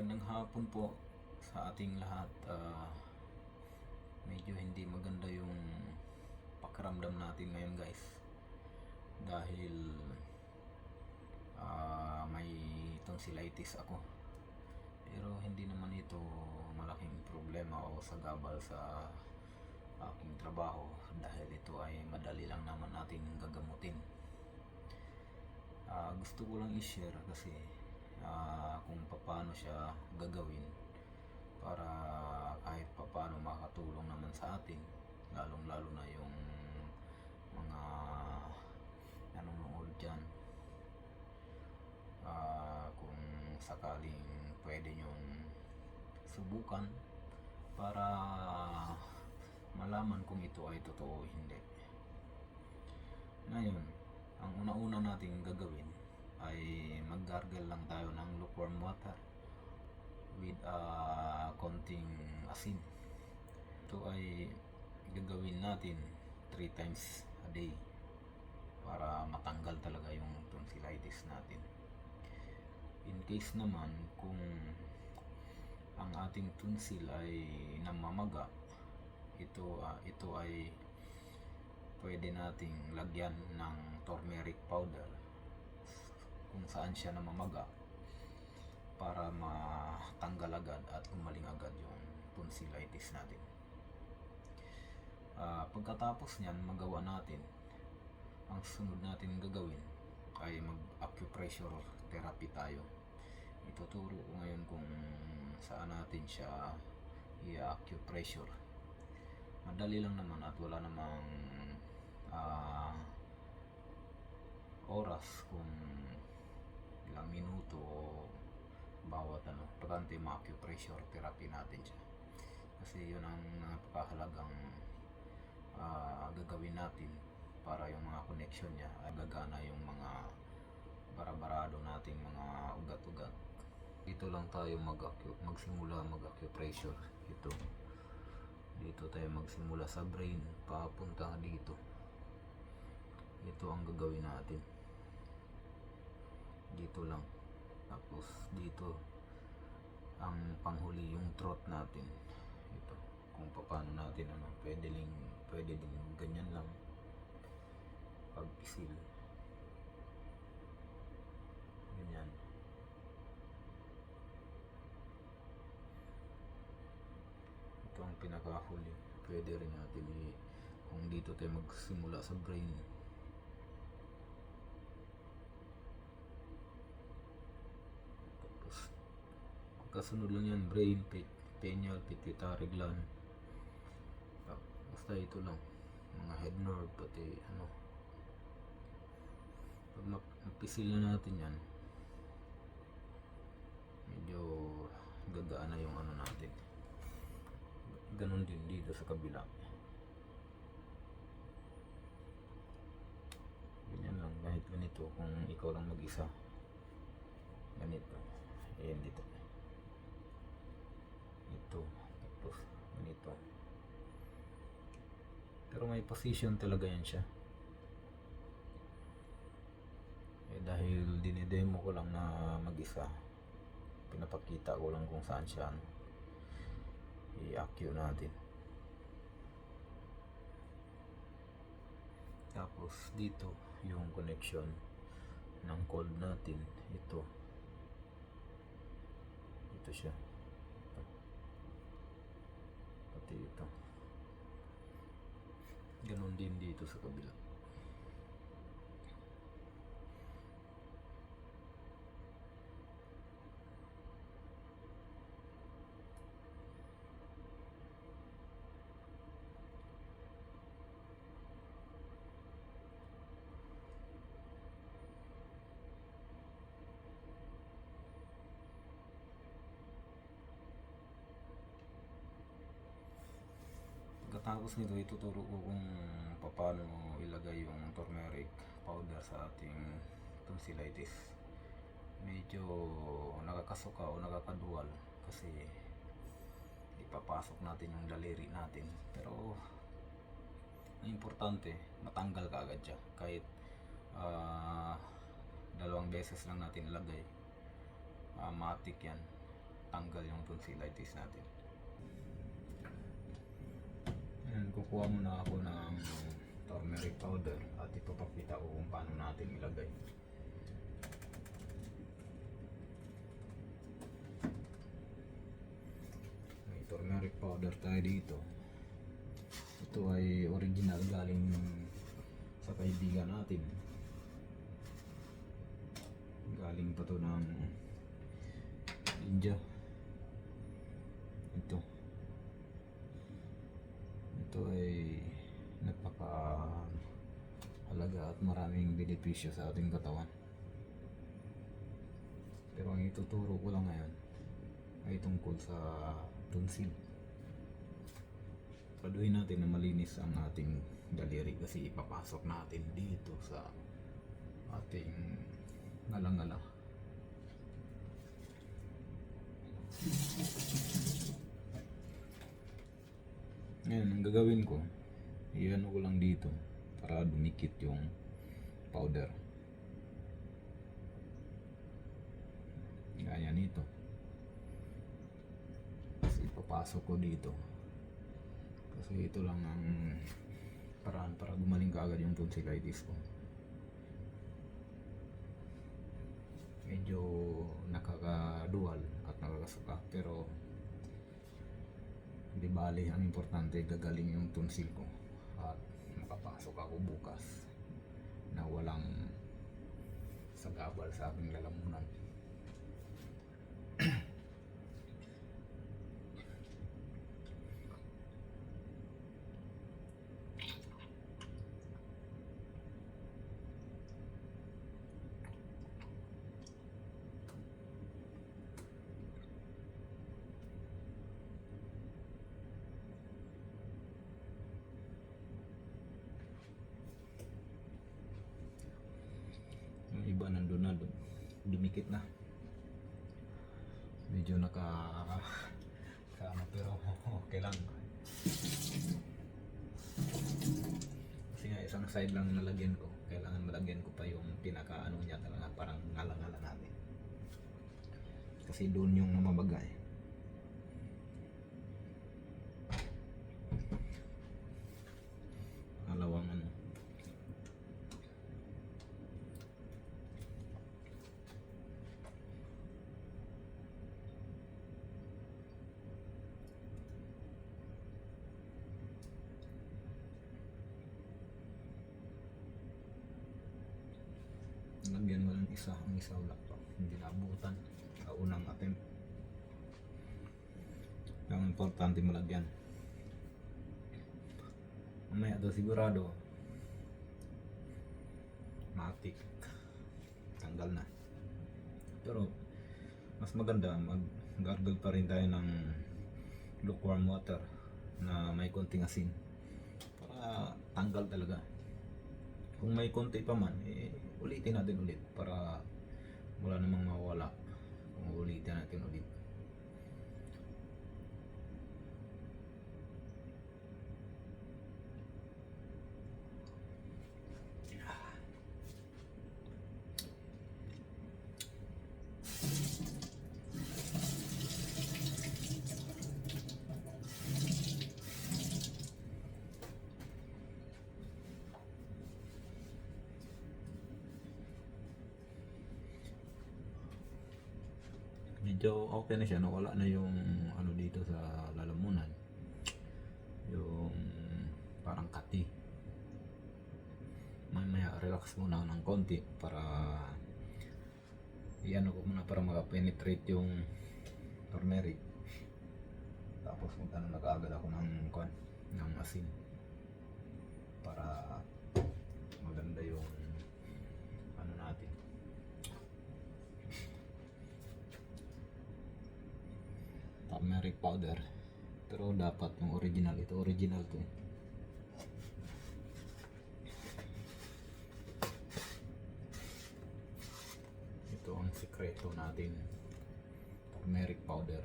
Magandang hapon po sa ating lahat. Medyo hindi maganda yung pakiramdam natin ngayon, guys, dahil may tonsillitis ako. Pero hindi naman ito malaking problema o sagabal sa aking trabaho, dahil ito ay madali lang naman natin gagamutin. Gusto ko lang i-share kasi kung paano siya gagawin para kahit paano makatulong naman sa atin, lalong lalo na yung mga nanonood dyan. Kung sakaling pwede nyong subukan para malaman kung ito ay totoo o hindi. Ngayon, ang una-una nating gagawin ay mag-gargle lang tayo ng lukewarm water with konting asin. Ito ay gagawin natin 3 times a day para matanggal talaga yung tonsillitis natin. In case naman kung ang ating tonsil ay namamaga, ito ay pwede nating lagyan ng turmeric powder kung saan siya namamaga para matanggal agad at gumaling agad yung tonsillitis natin. Pagkatapos niyan magawa natin, ang sunod natin gagawin ay mag-acupressure therapy tayo. Ituturo ko ngayon kung saan natin siya i-acupressure. Madali lang naman at wala namang oras kung ilang minuto o bawat pagkante ma-acupressure therapy natin siya. Kasi yun ang napakahalagang gagawin natin para yung mga connection niya ay gagana, yung mga barabarado nating mga ugat-ugat. Dito lang tayo magsimula mag-acupressure. Dito tayo magsimula sa brain papunta dito. Ito ang gagawin natin. Dito lang. Tapos dito ang panghuli yung throat natin. Ito kung paano natin pwede din ganyan lang pagpisil. Ganyan. Ito ang pinakahuli. Pwede rin natin kung dito tayo magsimula sa brain. Tapos kasunod lang yan, brain, pineal, pituitary gland. Basta ito lang, mga head nerve, pati pag mapisil na natin yan, medyo gagaan na yung natin. Ganon din dito sa kabila. Ganyan lang, kahit ganito, kung ikaw lang mag-isa, ganito. Ayan dito. Ito, tapos ganito. Pero may position talaga yan siya. Dahil dinidemo ko lang na mag-isa, pinapakita ko lang kung saan siya i-acue natin. Tapos dito yung connection ng cold natin. Ito siya. Pati ito. Ganon din dito sa kabila. Pagkatapos nito, ituturo ko kung paano ilagay yung turmeric powder sa ating tonsillitis. Medyo nakakasuka o nakakaduwal kasi ipapasok natin yung daliri natin, pero ang importante matanggal ka agad siya. Kahit 2 beses lang natin ilagay, matik yan, matanggal yung tonsillitis natin. Ayan, kukuha muna ako ng turmeric powder at ipapakita ko kung paano natin ilagay. May turmeric powder tayo dito. Ito ay original galing sa kaibigan natin. Galing pa to ng India. Ito ay napaka-halaga at maraming benepisyo sa ating katawan. Pero ang ituturo ko lang ngayon ay tungkol sa tonsil. Paduhin natin na malinis ang ating daliri kasi ipapasok natin dito sa ating ngala-ngala. Ngayon, ang gagawin ko, iyan ko lang dito para dumikit yung powder. Gaya nito. Kasi ipapasok ko dito. Kasi ito lang ang paraan para gumaling kaagad yung tonsillitis ko. Medyo nakakaduwal at nakakasuka, pero di bali, ang importante gagaling yung tonsil ko at makapasok ako bukas na walang sagabal sa aking lalamunan. Iba nandun na, dumikit na, medyo naka pero okay lang kasi nga isang side lang nalagyan ko, kailangan malagyan ko pa yung pinaka niya talaga, parang ngala-ngala natin kasi doon yung namabagay. Alawang lagyan ko ng isa, ang isa wala pa, hindi naabutan sa unang attempt. Ang importante malagyan. Mamaya daw sigurado matik tanggal na, pero mas maganda mag-gargle pa rin tayo ng lukewarm water na may konting asin para tanggal talaga. Kung may konti pa man, ulitin natin ulit para wala namang mawala kung ulitin natin ulit. Medyo okay na siya, nawala na yung ano dito sa lalamunan, yung parang kati. Mamaya relax muna ng konti para iano ko muna para makapenetrate yung turmeric, tapos magtanong na kaagad ako ng asin para maganda yung ano natin. Turmeric powder, pero dapat yung original. Ito original to eh. Ito ang sikreto natin, turmeric powder.